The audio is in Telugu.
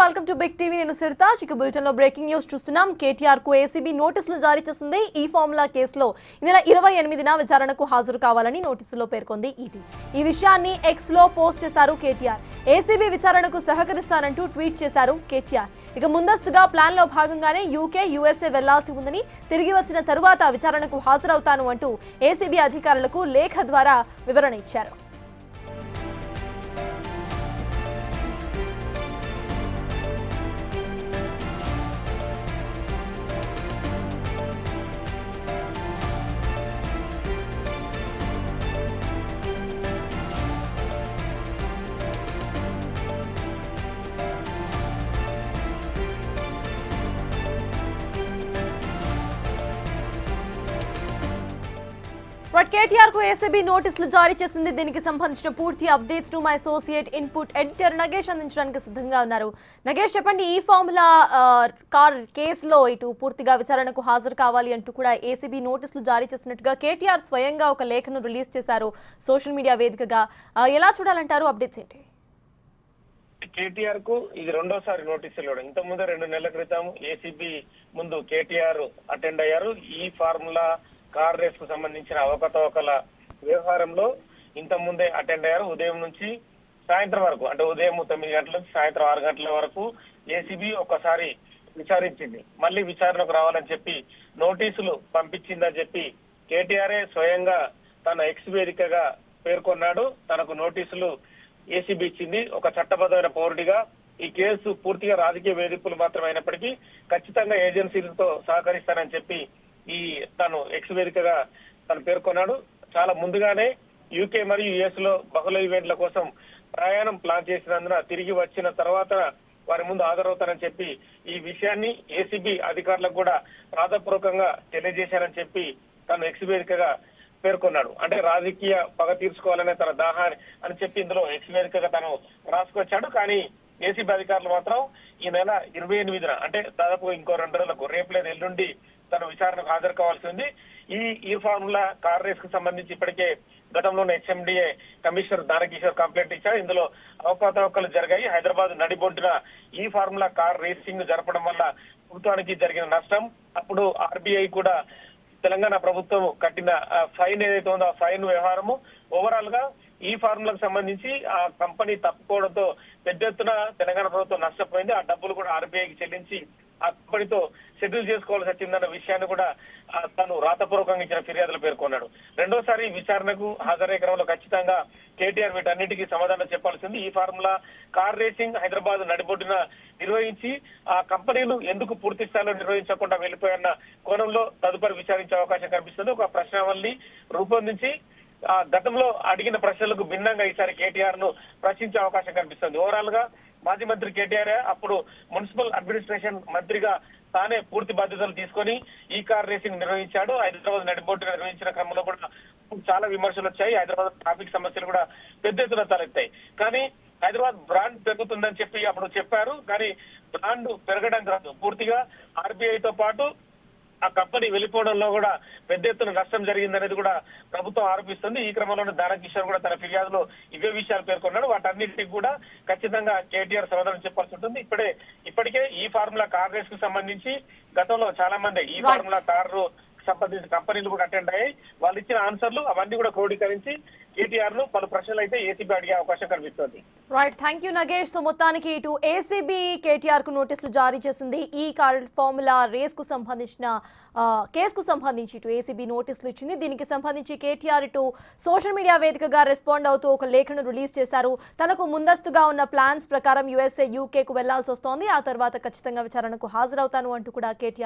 Welcome to big TV. నేను సిర్తాజ్. ఇక బులెటిన్ లో బ్రేకింగ్ న్యూస్ చూస్తున్నాం. కేటీఆర్ కు ఏసీబీ నోటీసులు జారీ చేసింది. ఈ ఫార్ములా కేసులో ఈ నెల 28న విచారణకు హాజరు కావాలని నోటీసులో పేర్కొంది ఈడీ. ఈ విషయాన్ని ఎక్స్ లో పోస్ట్ చేశారు కేటీఆర్. ఏసీబీ విచారణకు సహకరిస్తానంటూ ట్వీట్ చేశారు కేటీఆర్. ఇక ముందస్తుగా ప్లాన్ లో భాగంగానే యూకే, యూఎస్ఏ వెళ్లాల్సి ఉందని, తిరిగి వచ్చిన తరువాత విచారణకు హాజరవుతాను అంటూ ఏసీబీ అధికారులకు లేఖ ద్వారా వివరణ ఇచ్చారు. కేటీఆర్ కు ఏసీబీ నోటీసులు జారీ చేసింది. దీనికి సంబంధించిన పూర్తి updates to my associate input editor Nagesh అందించడానికి సిద్ధంగా ఉన్నారు. నగేష్, చెప్పండి, ఈ ఫార్ములా కార్ కేసులో ఇటు పూర్తిగా విచారణకు హాజరు కావాలి అంటూ కూడా ఏసీబీ నోటీసులు జారీ చేసినట్టుగా కేటీఆర్ స్వయంగా ఒక లేఖను రిలీజ్ చేశారు సోషల్ మీడియా వేదికగా. ఎలా చూడాలంటారు? అప్డేట్స్ ఏంటి? కేటీఆర్ కు ఇది రెండోసారి నోటీసులు ఇవ్వడం. ఇంత ముందు 2 నెలల క్రితం ఏసీబీ ముందు కేటీఆర్ అటెండ్ అయ్యారు. ఈ ఫార్ములా కార్ రేస్ కు సంబంధించిన అవకతవకల వ్యవహారంలో ఇంత ముందే అటెండ్ అయ్యారు. ఉదయం నుంచి సాయంత్రం వరకు, అంటే ఉదయం 9 గంటల నుంచి సాయంత్రం 6 గంటల వరకు ఏసీబీ ఒక్కసారి విచారించింది. మళ్ళీ విచారణకు రావాలని చెప్పి నోటీసులు పంపించిందని చెప్పి కేటీఆర్ఏ స్వయంగా తన ఎక్స్ వేదికగా పేర్కొన్నాడు. తనకు నోటీసులు ఏసీబీ ఇచ్చింది. ఒక చట్టబద్ధమైన పౌరుడిగా ఈ కేసు పూర్తిగా రాజకీయ వేధింపులు మాత్రమే అయినప్పటికీ ఖచ్చితంగా ఏజెన్సీలతో సహకరిస్తానని చెప్పి తను ఎక్స్ వేదికగా తను పేర్కొన్నాడు. చాలా ముందుగానే యూకే మరియు యుఎస్ లో బహుళ ఈవెంట్ల కోసం ప్రయాణం ప్లాన్ చేసినందున తిరిగి వచ్చిన తర్వాత వారి ముందు హాజరవుతానని చెప్పి ఈ విషయాన్ని ఏసీబీ అధికారులకు కూడా రాతపూర్వకంగా తెలియజేశారని చెప్పి తను ఎక్స్ వేదికగా పేర్కొన్నాడు. అంటే రాజకీయ పగ తీర్చుకోవాలనే తన దాహాన్ని అని చెప్పి ఇందులో ఎక్స్ వేదికగా తను రాసుకొచ్చాడు. కానీ ఏసీబీ అధికారులు మాత్రం ఈ నెల 28న, అంటే దాదాపు ఇంకో 2 రోజులకు, రేపు లేదు ఎల్లుండి తను విచారణకు హాజరు కావాల్సి ఉంది. ఈ ఫార్ములా కార్ రేస్ కు సంబంధించి ఇప్పటికే గతంలోనే హెచ్ఎండిఏ కమిషనర్ దానకిషోర్ కంప్లైంట్ ఇచ్చారు. ఇందులో అవకతవకలు జరిగాయి. హైదరాబాద్ నడిబొడ్డున ఈ ఫార్ములా కార్ రేసింగ్ జరపడం వల్ల ప్రభుత్వానికి జరిగిన నష్టం, అప్పుడు ఆర్బీఐ కూడా తెలంగాణ ప్రభుత్వం కట్టిన ఫైన్ ఏదైతే ఉందో ఆ ఫైన్ వ్యవహారము, ఓవరాల్ గా ఈ ఫార్ములకు సంబంధించి ఆ కంపెనీ తప్పుకోవడంతో పెద్ద ఎత్తున తెలంగాణ ప్రభుత్వం నష్టపోయింది. ఆ డబ్బులు కూడా ఆర్బీఐకి చెల్లించి ఆ కంపెనీతో సెటిల్ చేసుకోవాల్సి వచ్చిందన్న విషయాన్ని కూడా తను రాతపూర్వకంగా ఇచ్చిన ఫిర్యాదులు పేర్కొన్నాడు. రెండోసారి విచారణకు హాజరయ్యే క్రమంలో ఖచ్చితంగా కేటీఆర్ వీటన్నిటికీ సమాధానం చెప్పాల్సింది. ఈ ఫార్ములా కార్ రేసింగ్ హైదరాబాద్ నడిబొడ్డున నిర్వహించి ఆ కంపెనీలు ఎందుకు పూర్తి స్థాయిలో నిర్వహించకుండా వెళ్ళిపోయన్న కోణంలో తదుపరి విచారించే అవకాశం కనిపిస్తుంది. ఒక ప్రశ్నావళి రూపొందించి గతంలో అడిగిన ప్రశ్నలకు భిన్నంగా ఈసారి కేటీఆర్ ను ప్రశ్నించే అవకాశం కనిపిస్తుంది. ఓవరాల్ గా మాజీ మంత్రి కేటీఆర్ అప్పుడు మున్సిపల్ అడ్మినిస్ట్రేషన్ మంత్రిగా తానే పూర్తి బాధ్యతలు తీసుకొని ఈ కార్ రేసింగ్ నిర్వహించాడు. హైదరాబాద్ నడిబొడ్డు నిర్వహించిన క్రమంలో కూడా చాలా విమర్శలు వచ్చాయి. హైదరాబాద్ ట్రాఫిక్ సమస్యలు కూడా పెద్ద ఎత్తున తలెత్తాయి. కానీ హైదరాబాద్ బ్రాండ్ పెరుగుతుందని చెప్పి అప్పుడు చెప్పారు. కానీ బ్రాండ్ పెరగడం కాదు, పూర్తిగా ఆర్బీఐతో పాటు ఆ కంపెనీ వెళ్ళిపోవడంలో కూడా పెద్ద ఎత్తున నష్టం జరిగిందనేది కూడా ప్రభుత్వం ఆరోపిస్తుంది. ఈ క్రమంలోనే దానకిషోర్ కూడా తన ఫిర్యాదులో ఇవే విషయాలు పేర్కొన్నాడు. వాటన్నిటికీ కూడా ఖచ్చితంగా కేటీఆర్ సమాధానం చెప్పాల్సి ఉంటుంది. ఇప్పటికే ఈ ఫార్ములా కార్ రేస్ కు సంబంధించి గతంలో చాలా మంది ఈ ఫార్ములా కారు సంబంధించిన కంపెనీలు కూడా అటెండ్ అయ్యాయి. వాళ్ళు ఇచ్చిన ఆన్సర్లు అవన్నీ కూడా క్రోడీకరించి కేటీఆర్ ను పలు ప్రశ్నలు అయితే ఏసీబీ అడిగే అవకాశం కనిపిస్తుంది. Right, thank you Nagesh. So మొత్తానికి ఇటు ఏసీబీ కేటీఆర్ కు నోటీసులు జారీ చేసింది. ఈ కార్ ఫార్ములా రేస్ కు సంబంధించిన కేసుకు సంబంధించి ఇటు ఏసీబీ నోటీసులు ఇచ్చింది. దీనికి సంబంధించి కేటీఆర్ ఇటు సోషల్ మీడియా వేదికగా రెస్పాండ్ అవుతూ ఒక లేఖను రిలీజ్ చేశారు. తనకు ముందస్తుగా ఉన్న ప్లాన్స్ ప్రకారం యూఎస్ఏ, యూకే కు వెళ్లాల్సి వస్తోంది. ఆ తర్వాత ఖచ్చితంగా విచారణకు హాజరవుతాను అంటూ కూడా కేటీఆర్